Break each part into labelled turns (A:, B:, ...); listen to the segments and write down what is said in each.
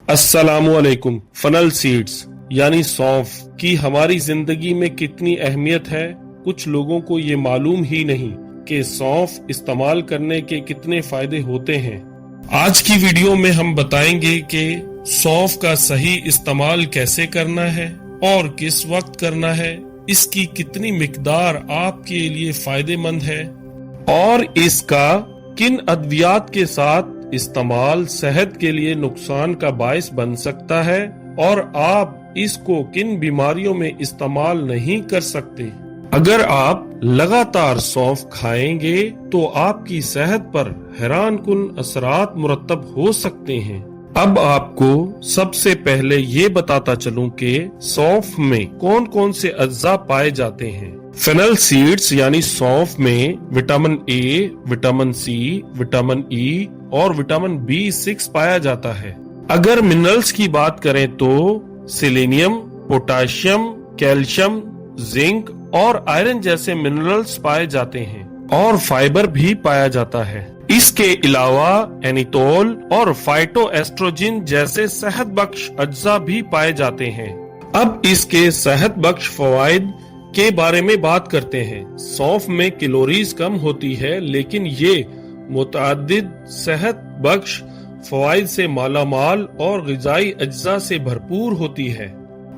A: अस्सलामुअलैकुम। Funnel seeds यानी सौंफ की हमारी जिंदगी में कितनी अहमियत है, कुछ लोगों को ये मालूम ही नहीं कि सौंफ इस्तेमाल करने के कितने फायदे होते हैं। आज की वीडियो में हम बताएंगे कि सौंफ का सही इस्तेमाल कैसे करना है और किस वक्त करना है, इसकी कितनी मिकदार आपके लिए फायदेमंद है और इसका किन अद्वियात के साथ इस्तेमाल सेहत के लिए नुकसान का बायस बन सकता है और आप इसको किन बीमारियों में इस्तेमाल नहीं कर सकते। अगर आप लगातार सौंफ खाएंगे तो आपकी सेहत पर हैरानकुन असरात मुरतब हो सकते हैं। अब आपको सबसे पहले ये बताता चलूं कि सौंफ में कौन कौन से अज्जा पाए जाते हैं। फेनल सीड्स यानी सौंफ में vitamin A, vitamin C, vitamin E और विटामिन B6 पाया जाता है। अगर मिनरल्स की बात करें तो सेलेनियम, पोटाशियम, कैल्शियम, जिंक और आयरन जैसे मिनरल्स पाए जाते हैं और फाइबर भी पाया जाता है। इसके अलावा एनिटोल और फाइटोएस्ट्रोजिन जैसे सेहत बख्श अज्जा भी पाए जाते हैं। अब इसके सेहत बख्श फवाइद के बारे में बात करते हैं। सौंफ में कैलोरीज कम होती है, लेकिन ये मुतअद्दिद सेहत बख्श फवाइद से मालामाल और ग़िज़ाई अज्जा से भरपूर होती है।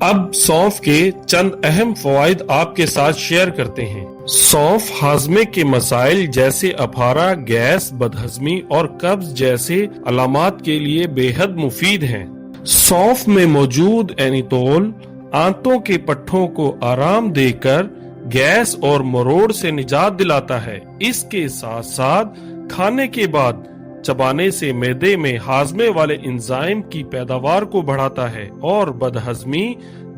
A: अब सौंफ के चंद अहम फवाइद आपके साथ शेयर करते हैं। सौंफ हाजमे के मसाइल जैसे अफारा, गैस, बदहजमी और कब्ज जैसे अलामात के लिए बेहद मुफीद है। सौंफ में मौजूद एनिटोल आंतों के पट्टों को आराम देकर गैस और मरोड़ से निजात दिलाता है। इसके साथ साथ खाने के बाद चबाने से मैदे में हाजमे वाले एंजाइम की पैदावार को बढ़ाता है और बदहजमी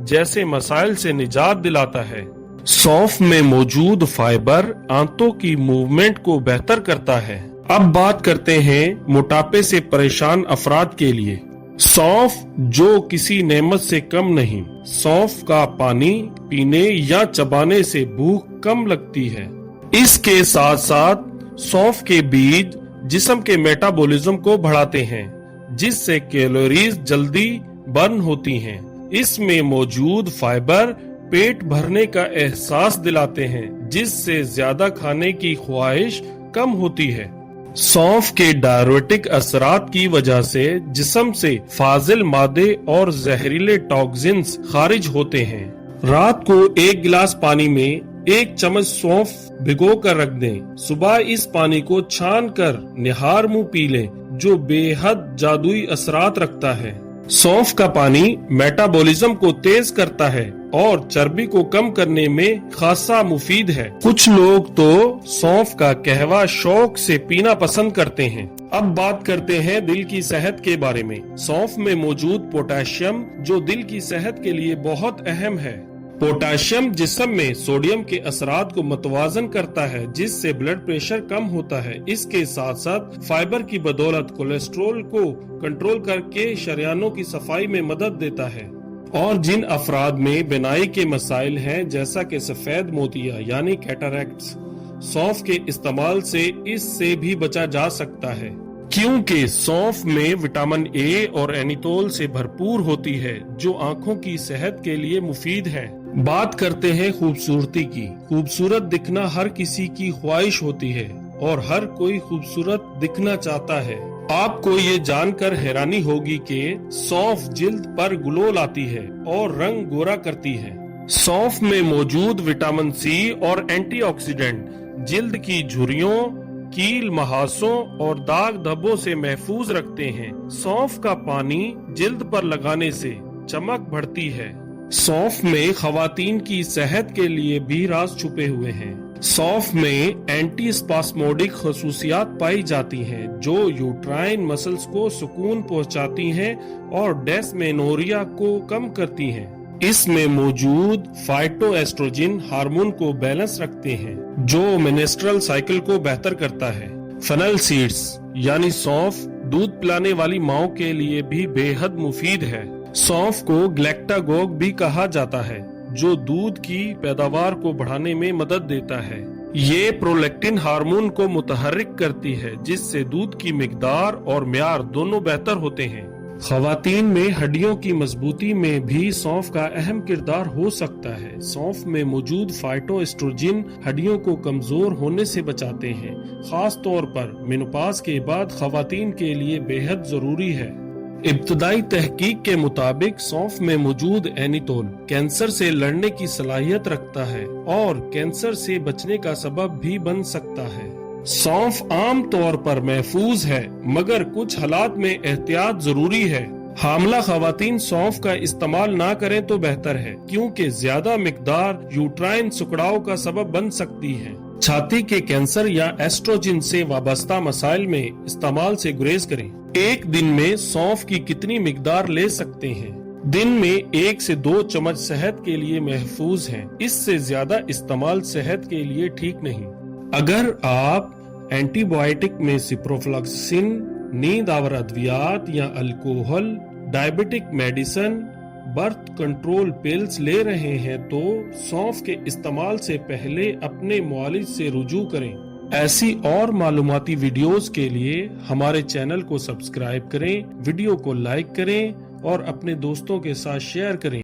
A: जैसे मसाइल से निजात दिलाता है। सौंफ में मौजूद फाइबर आंतों की मूवमेंट को बेहतर करता है। अब बात करते हैं मोटापे से परेशान अफराद के लिए। सौंफ जो किसी नेमत से कम नहीं। सौंफ का पानी पीने या चबाने से भूख कम लगती है। इसके साथ साथ सौंफ के बीज जिस्म के मेटाबॉलिज्म को बढ़ाते हैं, जिससे कैलोरीज जल्दी बर्न होती हैं। इसमें मौजूद फाइबर पेट भरने का एहसास दिलाते हैं, जिससे ज्यादा खाने की ख्वाहिश कम होती है। सौंफ के डायरेटिक असरात की वजह से जिस्म से फाजिल मादे और जहरीले टॉक्सिन्स खारिज होते हैं। रात को 1 गिलास पानी में 1 चम्मच सौंफ भिगो कर रख दें। सुबह इस पानी को छान कर निहार मुंह पी लें, जो बेहद जादुई असरात रखता है। सौंफ का पानी मेटाबॉलिज्म को तेज करता है और चर्बी को कम करने में खासा मुफीद है। कुछ लोग तो सौंफ का कहवा शौक से पीना पसंद करते हैं। अब बात करते हैं दिल की सेहत के बारे में। सौंफ में मौजूद पोटाशियम जो दिल की सेहत के लिए बहुत अहम है। पोटाशियम जिस्म में सोडियम के असरात को मतवाजन करता है, जिससे ब्लड प्रेशर कम होता है। इसके साथ साथ फाइबर की बदौलत कोलेस्ट्रॉल को कंट्रोल करके शरियानों की सफाई में मदद देता है। और जिन अफराद में बिनाई के मसाइल हैं, जैसा कि सफेद मोतिया यानी कैटरैक्ट्स, सौंफ के इस्तेमाल से इससे भी बचा जा सकता है, क्योंकि सौंफ में विटामिन ए और एनिटोल से भरपूर होती है, जो आंखों की सेहत के लिए मुफीद है। बात करते हैं खूबसूरती की। खूबसूरत दिखना हर किसी की ख्वाहिश होती है और हर कोई खूबसूरत दिखना चाहता है। आपको ये जानकर हैरानी होगी कि सौंफ जिल्द पर ग्लो लाती है और रंग गोरा करती है। सौंफ में मौजूद विटामिन सी और एंटीऑक्सीडेंट जिल्द की झुर्रियों, कील, महासों और दाग धब्बों से महफूज रखते हैं। सौंफ का पानी जिल्द पर लगाने से चमक बढ़ती है। सौंफ में खवातीन की सेहत के लिए भी राज छुपे हुए हैं। सौंफ में एंटी स्पास्मोडिक खसूसियात पाई जाती हैं, जो यूट्राइन मसल्स को सुकून पहुंचाती हैं और डेस्मेनोरिया को कम करती हैं। इसमें मौजूद फाइटोएस्ट्रोजिन हार्मोन को बैलेंस रखते हैं, जो मेंस्ट्रुअल साइकिल को बेहतर करता है। फेनल सीड्स यानी सौंफ दूध पिलाने वाली माओं के लिए भी बेहद मुफीद है। सौंफ को ग्लैक्टागोग भी कहा जाता है, जो दूध की पैदावार को बढ़ाने में मदद देता है। ये प्रोलैक्टिन हार्मोन को मुतहर्रिक करती है, जिससे दूध की मिकदार और म्यार दोनों बेहतर होते हैं। خواتین میں ہڈیوں کی مضبوطی میں بھی سونف کا اہم کردار ہو سکتا ہے۔ سونف میں موجود فائٹو ایسٹروجن ہڈیوں کو کمزور ہونے سے بچاتے ہیں، خاص طور پر مینوپاز کے بعد خواتین کے لیے بے حد ضروری ہے۔ ابتدائی تحقیق کے مطابق سونف میں موجود اینیتول کینسر سے لڑنے کی صلاحیت رکھتا ہے اور کینسر سے بچنے کا سبب بھی بن سکتا ہے۔ سونف عام طور پر محفوظ ہے، مگر کچھ حالات میں احتیاط ضروری ہے۔ حاملہ خواتین سونف کا استعمال نہ کریں تو بہتر ہے، کیونکہ زیادہ مقدار یوٹرائن سکڑاؤ کا سبب بن سکتی ہے۔ چھاتی کے کینسر یا ایسٹروجن سے وابستہ مسائل میں استعمال سے گریز کریں۔ ایک دن میں سونف کی کتنی مقدار لے سکتے ہیں؟ دن میں 1 سے 2 چمچ صحت کے لیے محفوظ ہیں، اس سے زیادہ استعمال صحت کے لیے ٹھیک نہیں۔ اگر آپ اینٹی بائیوٹک میں سپروفلوکسسن، نیند آور ادویات یا alcohol, diabetic medicine, birth control pills لے رہے ہیں تو سونف کے استعمال سے پہلے اپنے معالج سے رجوع کریں۔ ایسی اور معلوماتی ویڈیوز کے لیے ہمارے چینل کو سبسکرائب کریں، ویڈیو کو لائک کریں اور اپنے دوستوں کے ساتھ شیئر کریں۔